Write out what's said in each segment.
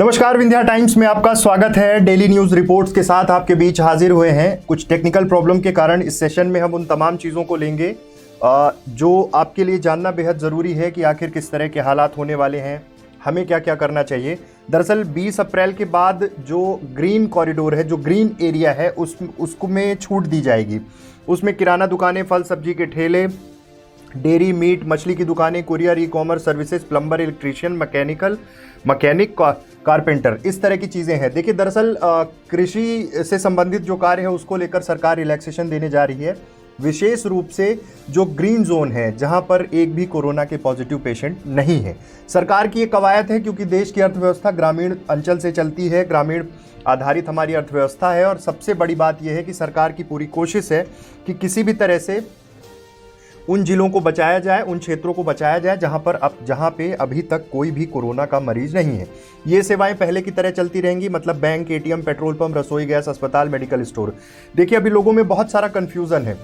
नमस्कार, विंध्या टाइम्स में आपका स्वागत है। डेली न्यूज रिपोर्ट्स के साथ आपके बीच हाजिर हुए हैं। कुछ टेक्निकल प्रॉब्लम के कारण इस सेशन में हम उन तमाम चीज़ों को लेंगे जो आपके लिए जानना बेहद ज़रूरी है कि आखिर किस तरह के हालात होने वाले हैं, हमें क्या क्या करना चाहिए। दरअसल 20 अप्रैल के बाद जो ग्रीन कॉरिडोर है, जो ग्रीन एरिया है, उसको में छूट दी जाएगी। उसमें किराना दुकानें, फल सब्जी के ठेले, डेयरी, मीट, मछली की दुकानें, courier, e commerce services, plumber, electrician, mechanic, carpenter, इस तरह की चीज़ें हैं। देखिए, दरअसल कृषि से संबंधित जो कार्य है उसको लेकर सरकार रिलैक्सेशन देने जा रही है। विशेष रूप से जो ग्रीन जोन है, जहां पर एक भी कोरोना के पॉजिटिव पेशेंट नहीं है। सरकार की ये कवायद है क्योंकि देश की अर्थव्यवस्था ग्रामीण अंचल से चलती है, ग्रामीण आधारित हमारी अर्थव्यवस्था है। और सबसे बड़ी बात यह है कि सरकार की पूरी कोशिश है कि किसी भी तरह से उन जिलों को बचाया जाए, उन क्षेत्रों को बचाया जाए जहां पे अभी तक कोई भी कोरोना का मरीज नहीं है। ये सेवाएं पहले की तरह चलती रहेंगी, मतलब बैंक, एटीएम, पेट्रोल पंप, रसोई गैस, अस्पताल, मेडिकल स्टोर। देखिए, अभी लोगों में बहुत सारा कंफ्यूजन है।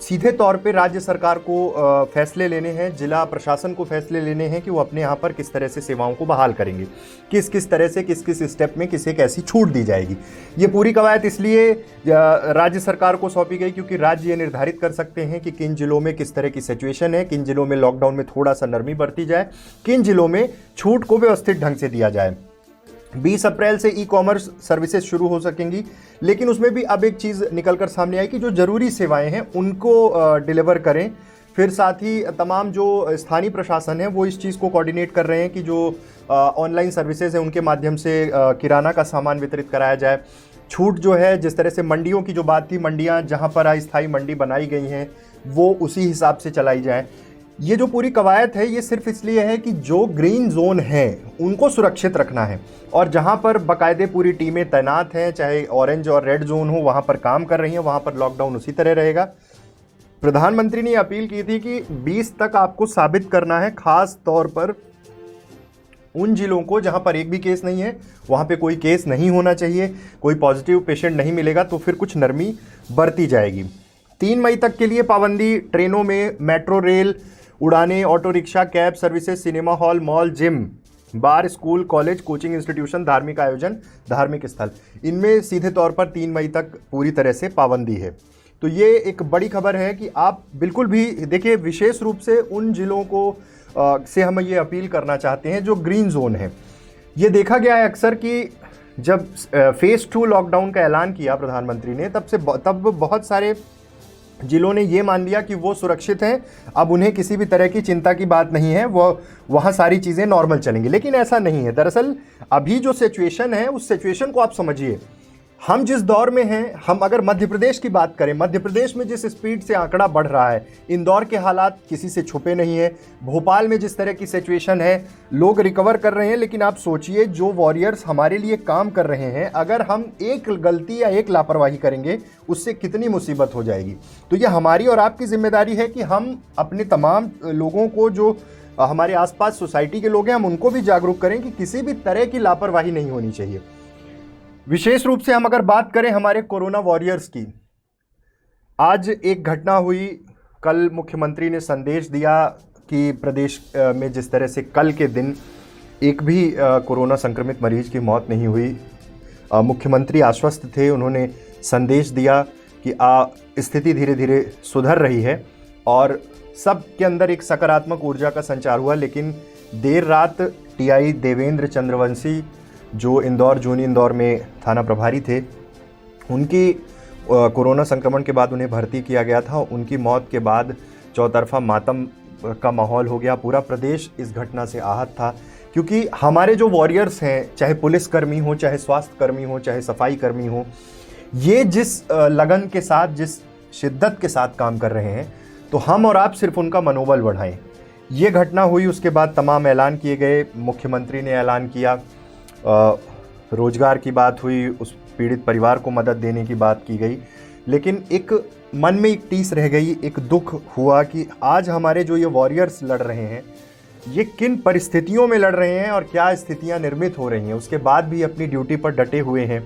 सीधे तौर पे राज्य सरकार को फैसले लेने हैं, जिला प्रशासन को फैसले लेने हैं कि वो अपने यहाँ पर किस तरह से सेवाओं को बहाल करेंगे, किस किस तरह से किस किस स्टेप में किसे कैसी छूट दी जाएगी। ये पूरी कवायद इसलिए राज्य सरकार को सौंपी गई क्योंकि राज्य ये निर्धारित कर सकते हैं कि किन जिलों में किस तरह की सिचुएशन है, किन जिलों में लॉकडाउन में थोड़ा सा नरमी बरती जाए, किन जिलों में छूट को व्यवस्थित ढंग से दिया जाए। 20 अप्रैल से ई कॉमर्स सर्विसेज शुरू हो सकेंगी, लेकिन उसमें भी अब एक चीज़ निकलकर सामने आई कि जो ज़रूरी सेवाएं हैं उनको डिलीवर करें। फिर साथ ही तमाम जो स्थानीय प्रशासन है वो इस चीज़ को कोऑर्डिनेट कर रहे हैं कि जो ऑनलाइन सर्विसेज हैं उनके माध्यम से किराना का सामान वितरित कराया जाए। छूट जो है, जिस तरह से मंडियों की जो बात थी, मंडियाँ जहाँ पर अस्थायी मंडी बनाई गई हैं वो उसी हिसाब से चलाई जाए। ये जो पूरी कवायद है ये सिर्फ इसलिए है कि जो ग्रीन जोन है उनको सुरक्षित रखना है, और जहां पर बाकायदे पूरी टीमें तैनात हैं, चाहे ऑरेंज और रेड जोन हो, वहां पर काम कर रही हैं, वहां पर लॉकडाउन उसी तरह रहेगा। प्रधानमंत्री ने अपील की थी कि 20 तक आपको साबित करना है, खास तौर पर उन जिलों को जहां पर एक भी केस नहीं है, वहां पे कोई केस नहीं होना चाहिए, कोई पॉजिटिव पेशेंट नहीं मिलेगा तो फिर कुछ नरमी बरती जाएगी। 3 मई तक के लिए पाबंदी ट्रेनों में, मेट्रो रेल, उड़ानें, auto rickshaw, cab services, cinema hall, mall, gym, bar, school, college, coaching institution, धार्मिक आयोजन, धार्मिक स्थल, इनमें सीधे तौर पर 3 मई तक पूरी तरह से पाबंदी है। तो ये एक बड़ी खबर है कि आप बिल्कुल भी देखिए, विशेष रूप से उन जिलों को से हम ये अपील करना चाहते हैं जो ग्रीन जोन है। ये देखा गया है अक्सर कि जब फेज़ 2 लॉकडाउन का ऐलान किया प्रधानमंत्री ने, तब बहुत सारे जिलों ने ये मान लिया कि वो सुरक्षित हैं, अब उन्हें किसी भी तरह की चिंता की बात नहीं है, वो वहाँ सारी चीज़ें नॉर्मल चलेंगी। लेकिन ऐसा नहीं है। दरअसल अभी जो सिचुएशन है उस सिचुएशन को आप समझिए। हम जिस दौर में हैं, हम अगर मध्य प्रदेश की बात करें, मध्य प्रदेश में जिस स्पीड से आंकड़ा बढ़ रहा है, इंदौर के हालात किसी से छुपे नहीं है, भोपाल में जिस तरह की सिचुएशन है, लोग रिकवर कर रहे हैं। लेकिन आप सोचिए, जो वॉरियर्स हमारे लिए काम कर रहे हैं, अगर हम एक गलती या एक लापरवाही करेंगे उससे कितनी मुसीबत हो जाएगी। तो ये हमारी और आपकी जिम्मेदारी है कि हम अपने तमाम लोगों को, जो हमारे आसपास सोसाइटी के लोग हैं, हम उनको भी जागरूक करें कि किसी भी तरह की लापरवाही नहीं होनी चाहिए। विशेष रूप से हम अगर बात करें हमारे कोरोना वॉरियर्स की, आज एक घटना हुई। कल मुख्यमंत्री ने संदेश दिया कि प्रदेश में जिस तरह से कल के दिन एक भी कोरोना संक्रमित मरीज की मौत नहीं हुई, मुख्यमंत्री आश्वस्त थे। उन्होंने संदेश दिया कि स्थिति धीरे धीरे सुधर रही है और सब के अंदर एक सकारात्मक ऊर्जा का संचार हुआ। लेकिन देर रात टीआई देवेंद्र चंद्रवंशी, जो जूनी इंदौर में थाना प्रभारी थे, उनकी कोरोना संक्रमण के बाद उन्हें भर्ती किया गया था। उनकी मौत के बाद चौतरफा मातम का माहौल हो गया। पूरा प्रदेश इस घटना से आहत था, क्योंकि हमारे जो वॉरियर्स हैं, चाहे पुलिसकर्मी हो, चाहे स्वास्थ्य कर्मी हो, चाहे सफाई कर्मी हो, ये जिस लगन के साथ, जिस शिद्दत के साथ काम कर रहे हैं, तो हम और आप सिर्फ उनका मनोबल बढ़ाएं। ये घटना हुई, उसके बाद तमाम ऐलान किए गए। मुख्यमंत्री ने ऐलान किया, रोजगार की बात हुई, उस पीड़ित परिवार को मदद देने की बात की गई। लेकिन एक मन में एक टीस रह गई, एक दुख हुआ कि आज हमारे जो ये वॉरियर्स लड़ रहे हैं, ये किन परिस्थितियों में लड़ रहे हैं और क्या स्थितियां निर्मित हो रही हैं। उसके बाद भी अपनी ड्यूटी पर डटे हुए हैं।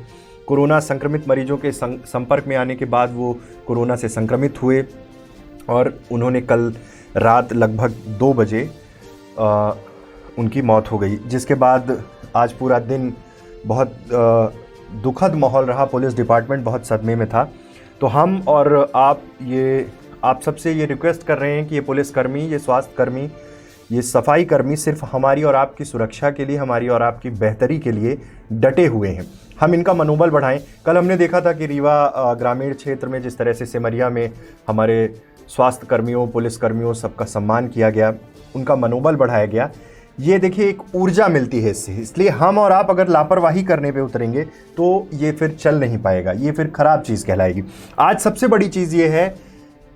कोरोना संक्रमित मरीजों के संपर्क में आने के बाद वो कोरोना से संक्रमित हुए और उन्होंने कल रात लगभग 2 बजे उनकी मौत हो गई, जिसके बाद आज पूरा दिन बहुत दुखद माहौल रहा। पुलिस डिपार्टमेंट बहुत सदमे में था। तो हम और आप सबसे ये रिक्वेस्ट कर रहे हैं कि ये पुलिसकर्मी, ये स्वास्थ्यकर्मी, ये सफाई कर्मी सिर्फ हमारी और आपकी सुरक्षा के लिए, हमारी और आपकी बेहतरी के लिए डटे हुए हैं। हम इनका मनोबल बढ़ाएं। कल हमने देखा था कि रीवा ग्रामीण क्षेत्र में जिस तरह से सिमरिया में हमारे स्वास्थ्य कर्मियों, पुलिसकर्मियों सबका सम्मान किया गया, उनका मनोबल बढ़ाया गया। ये देखिए एक ऊर्जा मिलती है इससे। इसलिए हम और आप अगर लापरवाही करने पे उतरेंगे तो ये फिर चल नहीं पाएगा, ये फिर खराब चीज़ कहलाएगी। आज सबसे बड़ी चीज़ ये है,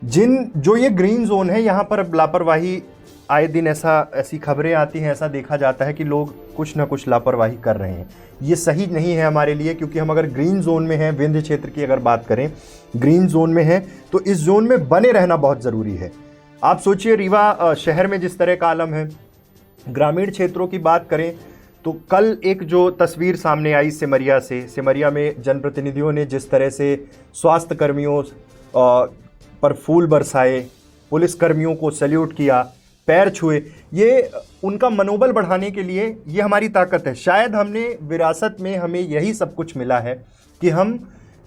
जो ये ग्रीन जोन है, यहाँ पर लापरवाही आए दिन ऐसी खबरें आती हैं, ऐसा देखा जाता है कि लोग कुछ ना कुछ लापरवाही कर रहे हैं। ये सही नहीं है हमारे लिए, क्योंकि हम अगर ग्रीन जोन में हैं, विंध्य क्षेत्र की अगर बात करें, ग्रीन जोन में हैं, तो इस जोन में बने रहना बहुत ज़रूरी है। आप सोचिए रीवा शहर में जिस तरह का आलम है, ग्रामीण क्षेत्रों की बात करें तो कल एक जो तस्वीर सामने आई सिमरिया से, सिमरिया में जनप्रतिनिधियों ने जिस तरह से स्वास्थ्य कर्मियों पर फूल बरसाए, पुलिसकर्मियों को सैल्यूट किया, पैर छुए, ये उनका मनोबल बढ़ाने के लिए ये हमारी ताकत है। शायद हमने विरासत में हमें यही सब कुछ मिला है कि हम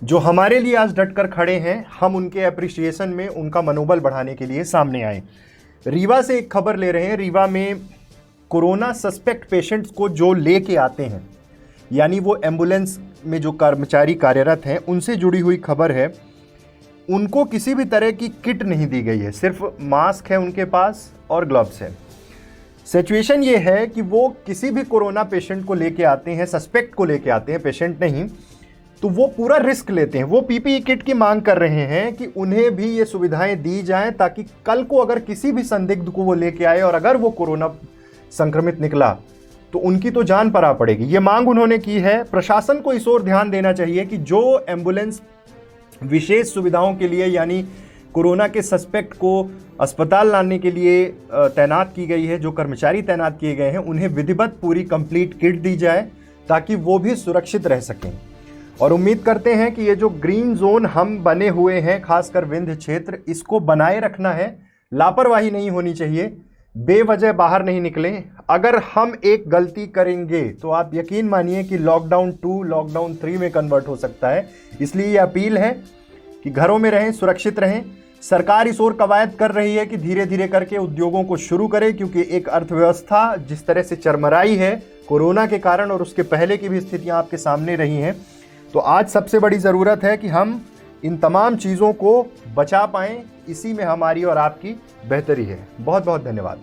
जो हमारे लिए आज डट कर खड़े हैं, हम उनके अप्रिसिएशन में उनका मनोबल बढ़ाने के लिए सामने आए। रीवा से एक खबर ले रहे हैं। रीवा में कोरोना सस्पेक्ट पेशेंट्स को जो लेके आते हैं, यानी वो एम्बुलेंस में जो कर्मचारी कार्यरत हैं, उनसे जुड़ी हुई खबर है। उनको किसी भी तरह की किट नहीं दी गई है, सिर्फ मास्क है उनके पास और ग्लव्स है। सिचुएशन ये है कि वो किसी भी कोरोना पेशेंट को लेके आते हैं, सस्पेक्ट को लेके आते हैं, पेशेंट नहीं, तो वो पूरा रिस्क लेते हैं। वो पीपीई किट की मांग कर रहे हैं कि उन्हें भी ये सुविधाएं दी जाएं, ताकि कल को अगर किसी भी संदिग्ध को वो लेके आए और अगर वो कोरोना संक्रमित निकला तो उनकी तो जान पर आ पड़ेगी। ये मांग उन्होंने की है। प्रशासन को इस ओर ध्यान देना चाहिए कि जो एम्बुलेंस विशेष सुविधाओं के लिए, यानी कोरोना के सस्पेक्ट को अस्पताल लाने के लिए तैनात की गई है, जो कर्मचारी तैनात किए गए हैं, उन्हें विधिवत पूरी कंप्लीट किट दी जाए ताकि वो भी सुरक्षित रह सकें। और उम्मीद करते हैं कि ये जो ग्रीन जोन हम बने हुए हैं, खासकर विंध्य क्षेत्र, इसको बनाए रखना है। लापरवाही नहीं होनी चाहिए, बेवजह बाहर नहीं निकलें। अगर हम एक गलती करेंगे तो आप यकीन मानिए कि लॉकडाउन 2 लॉकडाउन 3 में कन्वर्ट हो सकता है। इसलिए ये अपील है कि घरों में रहें, सुरक्षित रहें। सरकार इस ओर कवायद कर रही है कि धीरे धीरे करके उद्योगों को शुरू करें, क्योंकि एक अर्थव्यवस्था जिस तरह से चरमराई है कोरोना के कारण, और उसके पहले की भी स्थितियां आपके सामने रही हैं, तो आज सबसे बड़ी ज़रूरत है कि हम इन तमाम चीज़ों को बचा पाएं। इसी में हमारी और आपकी बेहतरी है। बहुत बहुत धन्यवाद।